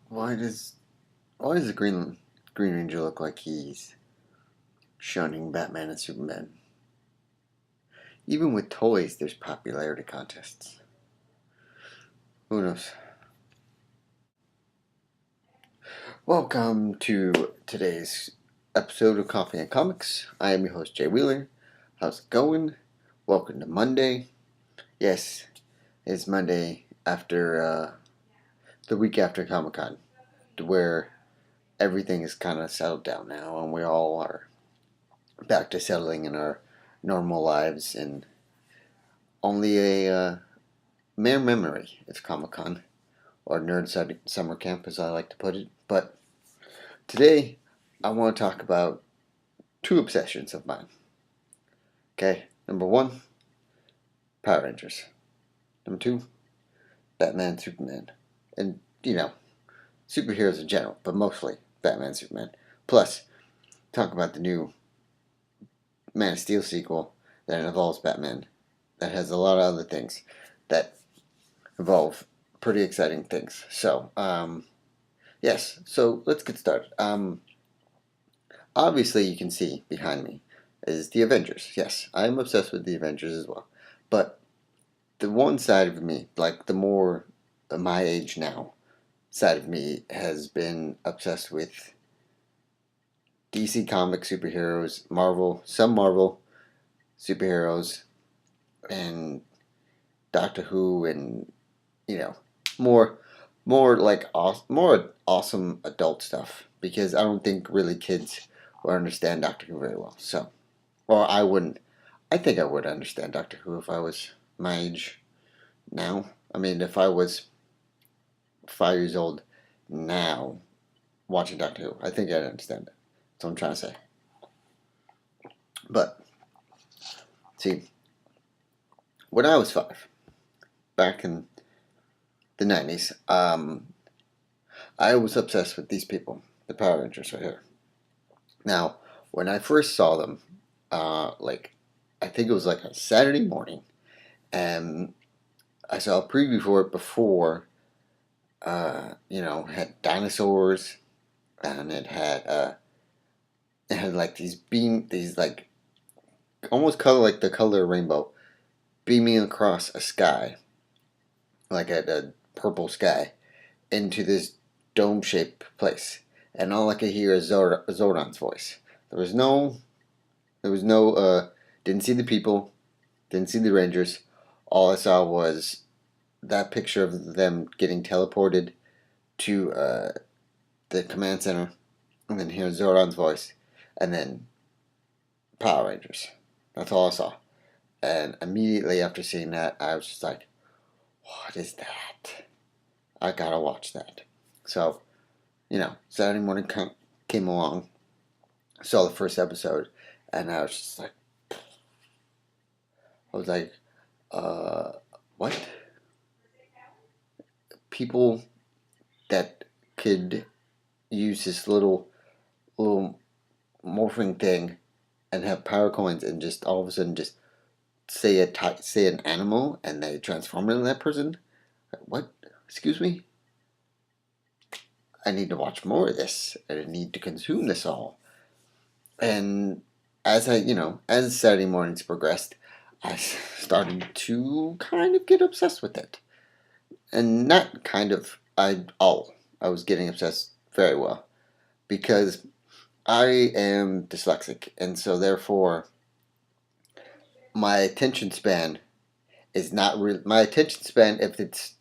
Why does why does the Green Ranger look like he's shunning Batman and Superman? Even with toys, there's popularity contests. Who knows? Welcome to today's episode of Coffee and Comics. I am your host Jay Wheeler. How's it going? Welcome to Monday. Yes, it's Monday after the week after Comic Con, where everything is kind of settled down now, and we all are back to settling in our normal lives, and only a mere memory is Comic Con, or Nerd Summer Camp, as I like to put it. But today, I want to talk about two obsessions of mine. Okay, number one, Power Rangers. Number two, Batman, Superman, and superheroes in general, but mostly Batman, Superman. Plus, talk about the new Man of Steel sequel that involves Batman, that has a lot of other things that involve pretty exciting things. So, yes, so let's get started. Obviously, you can see behind me is the Avengers. Yes, I'm obsessed with the Avengers as well. But the one side of me, like the more my age now side of me, has been obsessed with DC comic superheroes, some Marvel superheroes, and Doctor Who, and you know, more more awesome adult stuff, because I don't think really kids will understand Doctor Who very well. So, or I wouldn't. I think I would understand Doctor Who if I was my age now. I mean, if I was 5 years old now watching Doctor Who, I think I'd understand it. That's what I'm trying to say. But see, when I was 5, back in the 90s, I was obsessed with these people, the Power Rangers right here. Now, when I first saw them, I think it was like a Saturday morning, and I saw a preview for it before. Had dinosaurs, and it had like these like almost color like the color of rainbow, beaming across a sky, like a purple sky, into this dome-shaped place, and all I could hear is Zordon's voice. There was no, didn't see the people, didn't see the Rangers. All I saw was that picture of them getting teleported to the command center, and then hear Zordon's voice, and then Power Rangers. That's all I saw. And immediately after seeing that, I was just like, what is that? I gotta watch that. So, Saturday morning came along, saw the first episode, and I was just like, I was like, uh, what? People that could use this little morphing thing and have power coins, and just all of a sudden just say an animal and they transform into that person. What? Excuse me? I need to watch more of this. I need to consume this all. And as Saturday mornings progressed, I started to kind of get obsessed with it. And not kind of, I was getting obsessed very well, because I am dyslexic, and so therefore my attention span is not real. My attention span, if it's,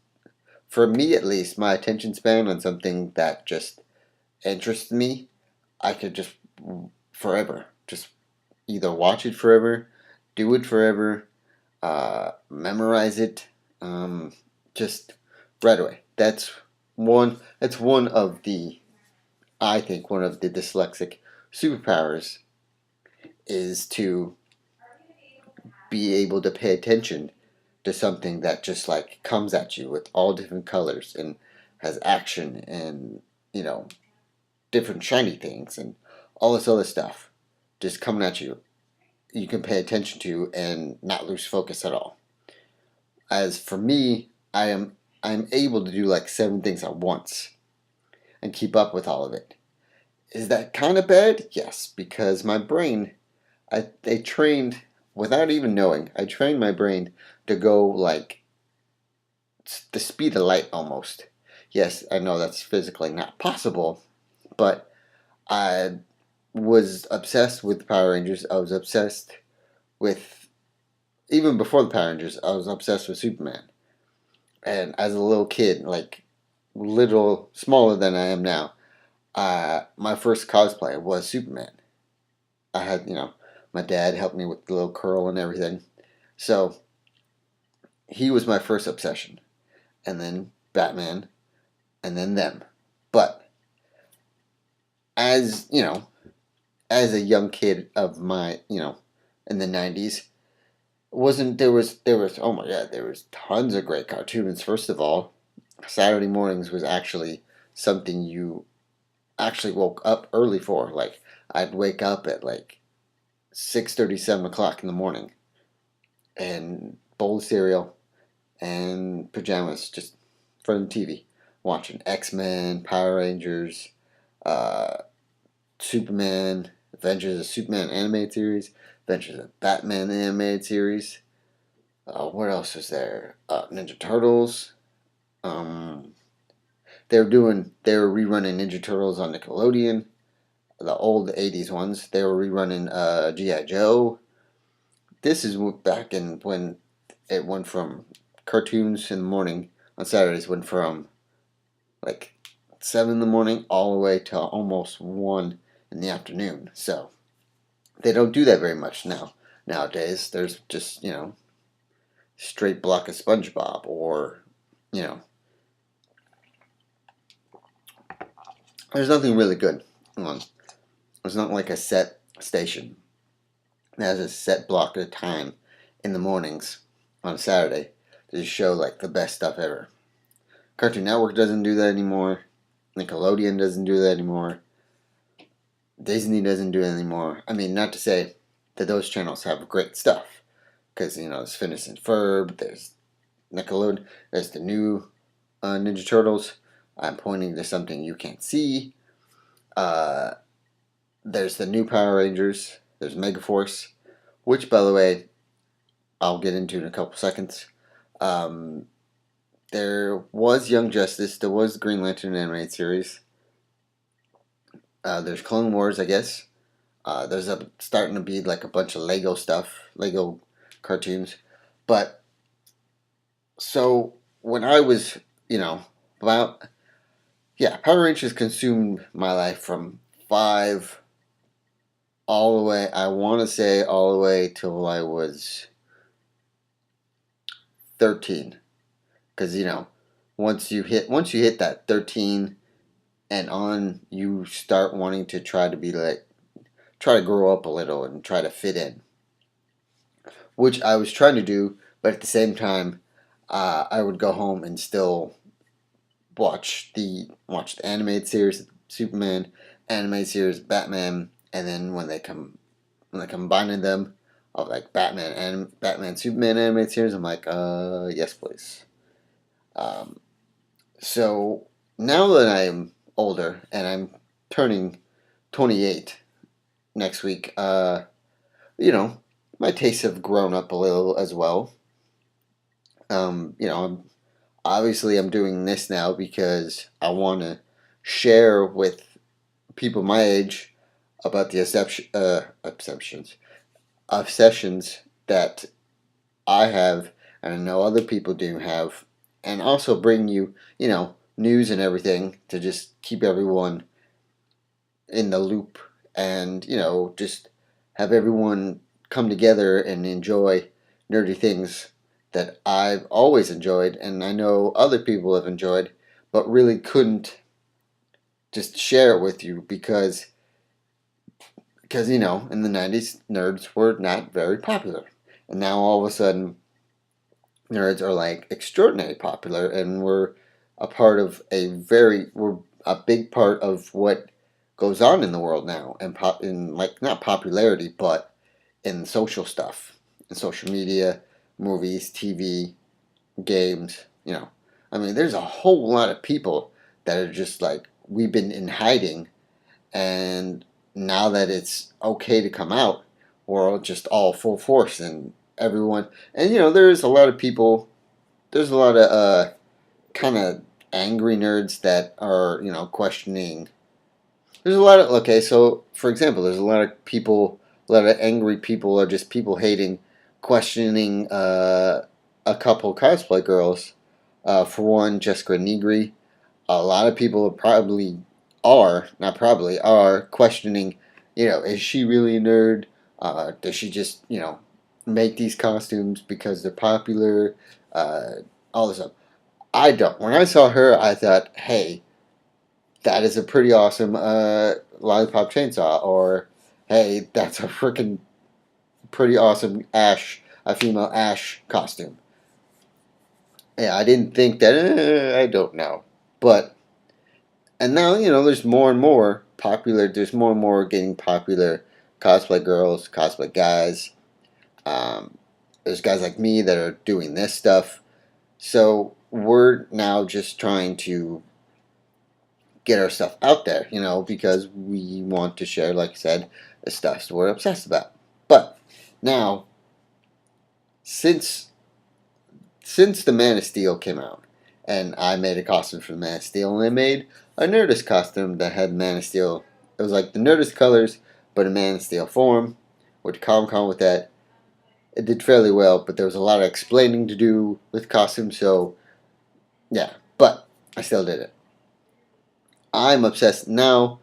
for me at least, my attention span on something that just interests me, I could just forever, just either watch it forever, do it forever, memorize it, just right away. That's one of the, I think one of the dyslexic superpowers, is to be able to pay attention to something that just like comes at you with all different colors, and has action, and you know different shiny things, and all this other stuff just coming at you. You can pay attention to and not lose focus at all. As for me, I'm able to do like 7 things at once, and keep up with all of it. Is that kind of bad? Yes, because my brain, I trained, without even knowing, I trained my brain to go like the speed of light almost. Yes, I know that's physically not possible, but I was obsessed with Power Rangers. I was obsessed with, even before the Power Rangers, I was obsessed with Superman. And as a little kid, like little smaller than I am now, my first cosplay was Superman. I had, my dad helped me with the little curl and everything. So he was my first obsession. And then Batman, and then them. But as, as a young kid of my, in the 90s, wasn't there was oh my god, there was tons of great cartoons. First of all, Saturday mornings was actually something you actually woke up early for. Like I'd wake up at like 6:30, 7 o'clock in the morning, and bowl of cereal and pajamas, just in front of the TV, watching X-Men, Power Rangers, uh, Superman, Adventures of Superman animated series, Adventures of Batman animated series. What else is there? Ninja Turtles. Um, they were rerunning Ninja Turtles on Nickelodeon, the old '80s ones. They were rerunning GI Joe. This is back in when it went from cartoons in the morning on Saturdays, went from like 7 in the morning all the way to almost 1 in the afternoon. So they don't do that very much now. Nowadays, there's just straight block of SpongeBob, or you know there's nothing really good on. It's not like a set station that has a set block of time in the mornings on a Saturday to just show like the best stuff ever. Cartoon Network doesn't do that anymore. Nickelodeon doesn't do that anymore. Disney doesn't do it anymore. I mean, not to say that those channels have great stuff, because there's Phineas and Ferb, there's Nickelodeon, there's the new Ninja Turtles. I'm pointing to something you can't see. There's the new Power Rangers. There's Megaforce, which, by the way, I'll get into in a couple seconds. There was Young Justice. There was the Green Lantern animated series. There's Clone Wars, I guess. There's starting to be like a bunch of Lego stuff, Lego cartoons. But so when I was, about, yeah, Power Rangers consumed my life from 5 all the way, I want to say all the way till I was 13. Because, once you hit that 13 and on, you start wanting to try to grow up a little and try to fit in, which I was trying to do. But at the same time, I would go home and still watch the animated series Superman, animated series Batman, and then when they combined them of like Batman Superman animated series, I'm like, yes please. So now that I'm older and I'm turning 28 next week, my tastes have grown up a little as well. I'm doing this now because I want to share with people my age about the obsessions that I have, and I know other people do have, and also bring you, news and everything to just keep everyone in the loop, and just have everyone come together and enjoy nerdy things that I've always enjoyed, and I know other people have enjoyed, but really couldn't just share it with you because in the 90s nerds were not very popular, and now all of a sudden nerds are like extraordinarily popular, and we're a big part of what goes on in the world now, and in like not popularity, but in social stuff, in social media, movies, TV, games. I mean, there's a whole lot of people that are just like we've been in hiding, and now that it's okay to come out, we're just all full force, and everyone. And there's a lot of people. There's a lot of kind of angry nerds that are questioning. There's a lot of okay. So for example, there's a lot of people, a lot of angry people, or just people hating, questioning a couple cosplay girls. For one, Jessica Negri. A lot of people probably are, not probably, are questioning, is she really a nerd? Does she just, make these costumes because they're popular? All this stuff. I don't. When I saw her, I thought, hey, that is a pretty awesome lollipop chainsaw. Or, hey, that's a freaking pretty awesome a female Ash costume. Yeah, I didn't think that, I don't know. But and now there's more and more popular. There's more and more getting popular cosplay girls, cosplay guys. Um, there's guys like me that are doing this stuff. So we're now just trying to get our stuff out there, because we want to share, like I said, the stuff we're obsessed about. But now, since the Man of Steel came out, and I made a costume for the Man of Steel, and I made a Nerdist costume that had Man of Steel. It was like the Nerdist colors, but a Man of Steel form. Went to Comic-Con with that. It did fairly well, but there was a lot of explaining to do with costumes, so yeah. But I still did it. I'm obsessed now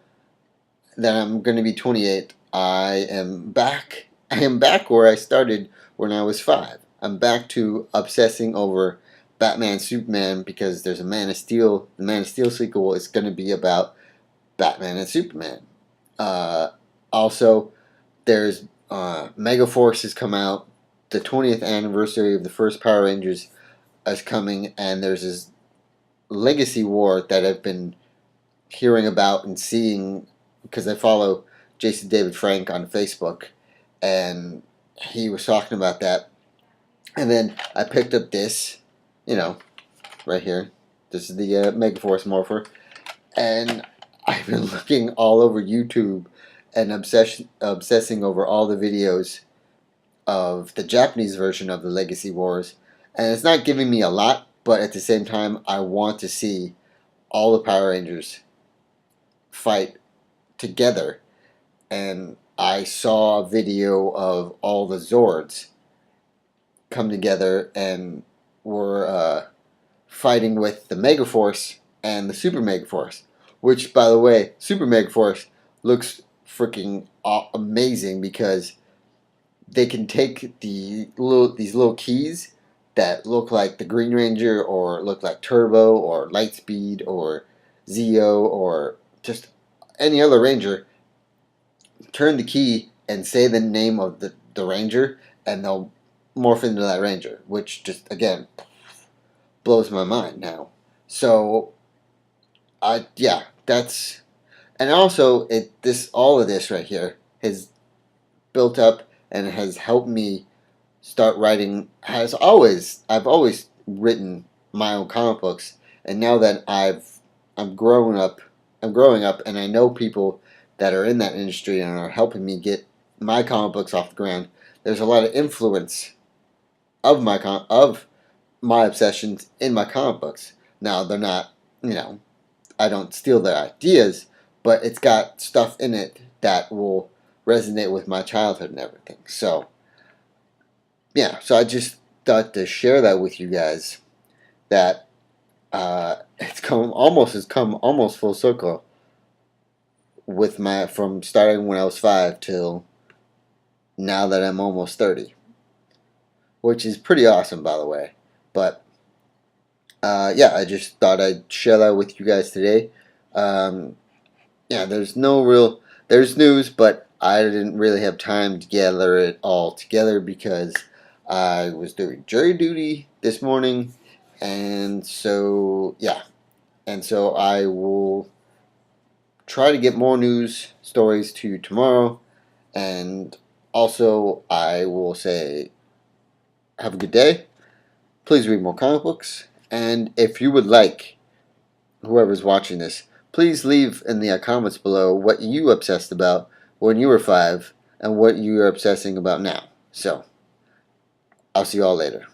that I'm going to be 28. I am back. I am back where I started when I was 5. I'm back to obsessing over Batman/Superman because there's a Man of Steel. The Man of Steel sequel is going to be about Batman and Superman. Uh, Also, there's Megaforce has come out. The 20th anniversary of the first Power Rangers is coming, and there's this Legacy War that I've been hearing about and seeing because I follow Jason David Frank on Facebook, and he was talking about that. And then I picked up this, you know, right here. This is the Megaforce Morpher, and I've been looking all over YouTube and obsessing over all the videos of the Japanese version of the Legacy Wars, and it's not giving me a lot, but at the same time, I want to see all the Power Rangers fight together. And I saw a video of all the Zords come together and were fighting with the Megaforce and the Super Megaforce, which, by the way, Super Megaforce looks freaking amazing because they can take these little keys that look like the Green Ranger or look like Turbo or Lightspeed or Zeo or just any other Ranger, turn the key and say the name of the Ranger, and they'll morph into that Ranger, which just, again, blows my mind now. So, yeah, that's... And also, all of this right here has built up and has helped me start writing. I've always written my own comic books, and now that I'm growing up, and I know people that are in that industry and are helping me get my comic books off the ground. There's a lot of influence of my obsessions in my comic books. Now they're not, I don't steal their ideas, but it's got stuff in it that will resonate with my childhood and everything. So, yeah, so I just thought to share that with you guys, that it's come almost full circle with from starting when I was 5 till now that I'm almost 30, which is pretty awesome, by the way. But yeah, I just thought I'd share that with you guys today. Yeah, there's news, but I didn't really have time to gather it all together because I was doing jury duty this morning, and so yeah, and so I will try to get more news stories to you tomorrow, and also I will say have a good day. Please read more comic books, and if you would like, whoever's watching this, Please leave in the comments below what you obsessed about when you were 5 and what you are obsessing about now. So, I'll see you all later.